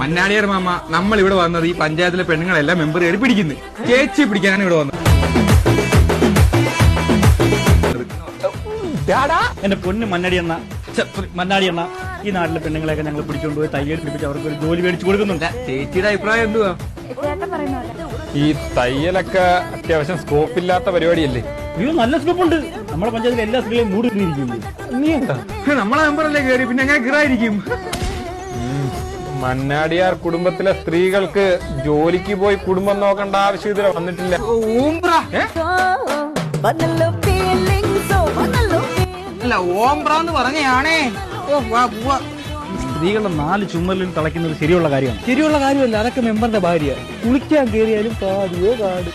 Mannadiyar mama നമ്മൾ ഇവിടെ വന്നത് ഈ പഞ്ചായത്തിലെ പെണ്ണുങ്ങളെല്ലാം മെമ്പർ കയറി പിടിക്കുന്നു. ചേച്ചി പിടിക്കാനാണ് ഇവിടെ വന്നത്. എന്റെ പൊന്ന് മന്നാടി എണ്ണ ഈ നാട്ടിലെ പെണ്ണുങ്ങളെയൊക്കെ ഞങ്ങൾ പിടിച്ചുകൊണ്ട് പോയി തയ്യൽ പിടിപ്പിച്ച് അവർക്ക് ഒരു ജോലി മേടിച്ചു കൊടുക്കുന്നുണ്ട്. ചേച്ചിയുടെ അഭിപ്രായം എന്തുവാ? ഈ തയ്യലൊക്കെ അത്യാവശ്യം സ്കോപ്പില്ലാത്ത പരിപാടിയല്ലേ? അയ്യോ, നല്ല സ്കോപ്പ് ഉണ്ട്. നമ്മുടെ പഞ്ചായത്തിലെ എല്ലാ സ്ത്രീകളും മൂടി ഇരിക്കുന്നു. നീ എന്താ നമ്മളെ മെമ്പറല്ലേ കയറി, പിന്നെ എങ്ങനെ കീറായിരിക്കും? മന്നാടിയാർ കുടുംബത്തിലെ സ്ത്രീകൾക്ക് ജോലിക്ക് പോയി കുടുംബം നോക്കേണ്ട ആവശ്യം ഇതിൽ വന്നിട്ടില്ല. അല്ല, ഓംബ്രാന്ന് പറഞ്ഞാണേ. സ്ത്രീകളുടെ 4 ചുമലിൽ തളയ്ക്കുന്നത് ശരിയുള്ള കാര്യമാണ്. ശരിയുള്ള കാര്യമല്ല, അതൊക്കെ മെമ്പറിന്റെ ഭാര്യ. കുളിക്കാൻ കയറിയാലും പാടിയോ കാട്.